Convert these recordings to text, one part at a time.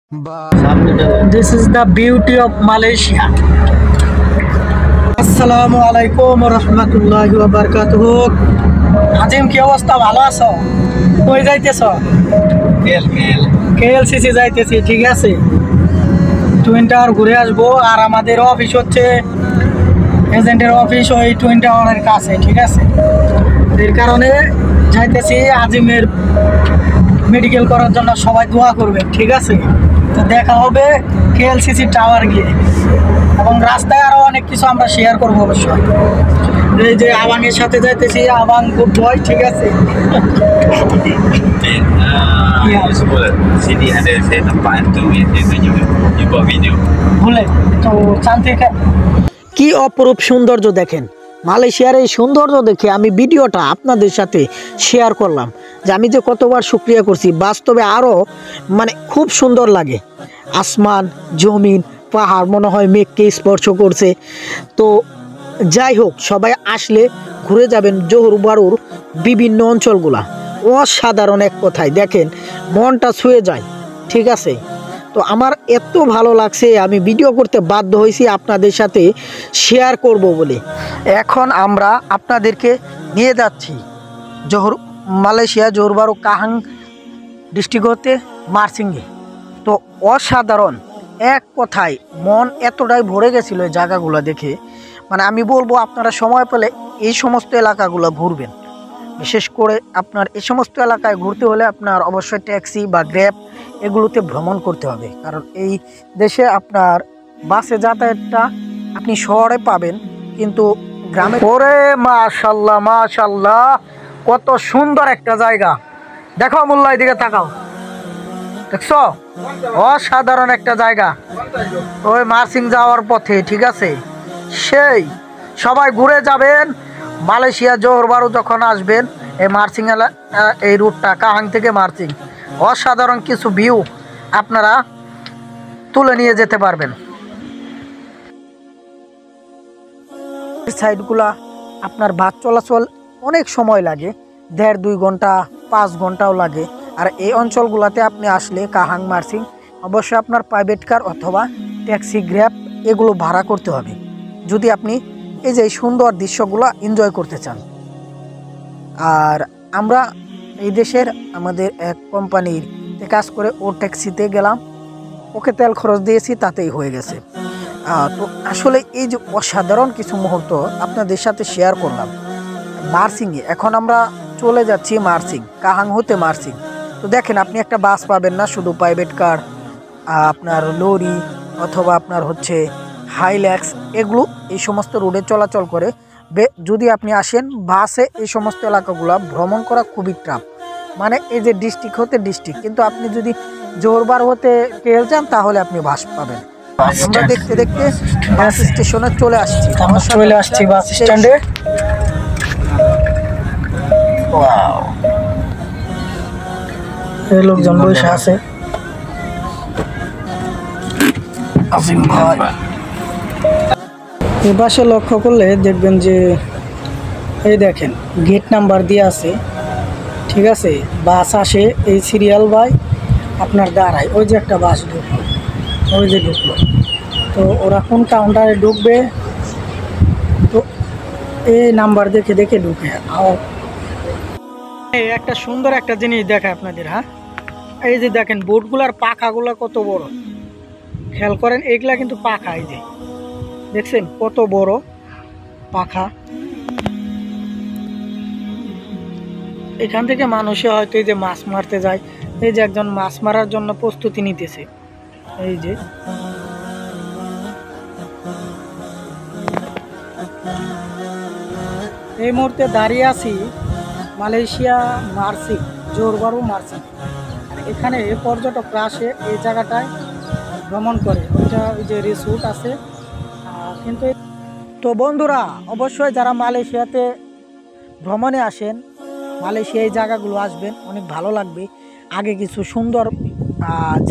This is the beauty of Malaysia. আসসালামু আলাইকুম রহমতুল্লাহি ওয়া বারাকাতুহু। আজিম কি অবস্থা, ভালো আছো? কই যাইতেছ? কেএলসিসি যাইতেছি, ঠিক আছে। টুইন টাওয়ার ঘুরে আসবো। আর আমাদের অফিস হচ্ছে এজেন্টের অফিস ওই টুইন টাওয়ারের কাছে, ঠিক আছে। এর কারণে যাইতেছি আজিমের মেডিকেল করার জন্য। সবাই দোয়া করবে, ঠিক আছে। তো দেখা হবে কেএলসিসি টাওয়ার গিয়ে, এবং রাস্তায় আরো অনেক কিছু আমরা শেয়ার করবো অবশ্যই। এই যে আবাঙের সাথে যাইতেছি, আবাং গুড বয়, ঠিক আছে। Sini ada saya nampak hantu yang saya tunjuk. You buat video. ভুলে তো চান্তিকা কি অপরূপ সৌন্দর্য দেখেন। মালয়েশিয়ার এই সৌন্দর্য দেখে আমি ভিডিওটা আপনাদের সাথে শেয়ার করলাম, যে আমি যে কতবার শুকরিয়া করছি। বাস্তবে আরও খুব সুন্দর লাগে। আসমান, জমিন, পাহাড় মনে হয় মেঘকে স্পর্শ করছে। তো যাই হোক, সবাই আসলে ঘুরে যাবেন জোহর বারুর বিভিন্ন অঞ্চলগুলা। অসাধারণ এক কথায় দেখেন, মনটা ছুঁয়ে যায়, ঠিক আছে। তো আমার এত ভালো লাগছে, আমি ভিডিও করতে বাধ্য হয়েছি আপনাদের সাথে শেয়ার করব বলে। এখন আমরা আপনাদেরকে নিয়ে যাচ্ছি মালয়েশিয়া জোহর বারু কাহাং ডিস্ট্রিক্ট হতে মারসিংয়ে। তো অসাধারণ এক কথায়, মন এতটাই ভরে গেছিলো এই জায়গাগুলো দেখে। আমি বলবো আপনারা সময় পেলে এই সমস্ত এলাকাগুলো ঘুরবেন। বিশেষ করে আপনার এই সমস্ত এলাকায় ঘুরতে হলে আপনার অবশ্যই ট্যাক্সি বা গ্র্যাব এগুলোতে ভ্রমণ করতে হবে। কারণ এই দেশে আপনার বাসে যাতায়াতটা আপনি শহরে পাবেন, কিন্তু গ্রামে। ওরে মাশাল্লাহ মাশাল্লাহ, কত সুন্দর একটা জায়গা। দেখো মোল্লা, এদিকে তাকাও, দেখছো? অসাধারণ একটা জায়গা ওই মারসিং যাওয়ার পথে, ঠিক আছে। সেই সবাই ঘুরে যাবেন মালয়েশিয়া জোহর বারু যখন আসবেন, এই মারসিং এই রুটটা কাহাং থেকে মারসিং, অসাধারণ কিছু ভিউ আপনারা তুলে নিয়ে যেতে পারবেন। সাইডগুলা আপনার বাস চলাচল অনেক সময় লাগে, 1.5-2 ঘন্টা 5 ঘন্টাও লাগে। আর এই অঞ্চলগুলোতে আপনি আসলে কাহাং মারসিং অবশ্যই আপনার প্রাইভেট কার অথবা ট্যাক্সি গ্র্যাব এগুলো ভাড়া করতে হবে, যদি আপনি এই যে সুন্দর দৃশ্যগুলো এনজয় করতে চান। আর আমরা এই দেশের আমাদের এক কোম্পানির কাজ করে ওর ট্যাক্সিতে গেলাম, ওকে তেল খরচ দিয়েছি, তাতেই হয়ে গেছে। তো আসলে এই যে অসাধারণ কিছু মুহূর্ত আপনাদের সাথে শেয়ার করলাম মারসিংয়ে। এখন আমরা চলে যাচ্ছি মারসিং, কাহাং হতে মারসিং। তো দেখেন, আপনি একটা বাস পাবেন না, শুধু প্রাইভেট কার, আপনার লরি অথবা আপনার হচ্ছে হাইল্যাক্স, এগুলো এই সমস্ত রোডে চলাচল করে। যদি আপনি আসেন বাসে, এই সমস্ত এলাকাগুলো ভ্রমণ করা খুবই টাফ। এই যে ডিস্ট্রিক্ট হতে ডিস্ট্রিক্ট, কিন্তু আপনি যদি জোহর বারু হতে কেএল যান তাহলে আপনি বাস পাবেন। আমরা দেখতে দেখতে বাস স্টেশনে চলে আসছি, বাস স্ট্যান্ডে। লোকজন বসে আছে। এই পাশে লক্ষ্য করলে দেখবেন যে এই দেখেন গেট নাম্বার দিয়ে আছে, ঠিক আছে। বাস আসে এই সিরিয়াল বাই আপনার দাঁড়ায়। ওই যে একটা বাস ঢুকলো, ওই যে ঢুকলো। তো ওরা কোন কাউন্টারে ঢুকবে, তো এই নাম্বার দেখে দেখে ঢুকে। এই একটা সুন্দর একটা জিনিস দেখায় আপনাদের। হ্যাঁ, এই যে দেখেন বোটগুলার পাখাগুলো কত বড়, খেয়াল করেন। এগুলা কিন্তু পাখা, এই যে দেখছেন কত বড় পাখা। এখান থেকে মানুষে হয়তো এই যে মাছ মারতে যায়, এই যে একজন মাছ মারার জন্য প্রস্তুতি নিতেছে। এই যে এই মুহূর্তে দাঁড়িয়ে আছি মালয়েশিয়া মারসিং, জোহর বারু মারসিং। এখানে পর্যটকরা আসে এই জায়গাটায় ভ্রমণ করে। ওইটা ওই যে রিসোর্ট আছে। কিন্তু তো বন্ধুরা, অবশ্যই যারা মালয়েশিয়াতে ভ্রমণে আসেন, মালয়েশিয়া এই জায়গাগুলো আসবেন, অনেক ভালো লাগবে। আগে কিছু সুন্দর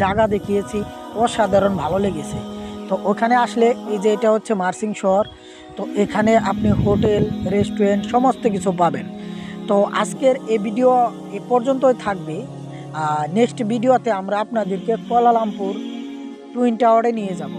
জায়গা দেখিয়েছি, অসাধারণ ভালো লেগেছে। তো ওখানে আসলে এই যে এটা হচ্ছে মারসিং শহর। তো এখানে আপনি হোটেল, রেস্টুরেন্ট সমস্ত কিছু পাবেন। তো আজকের এই ভিডিও এ পর্যন্তই থাকবে। নেক্সট ভিডিওতে আমরা আপনাদেরকে কুয়ালালামপুর টুইন টাওয়ারে নিয়ে যাব।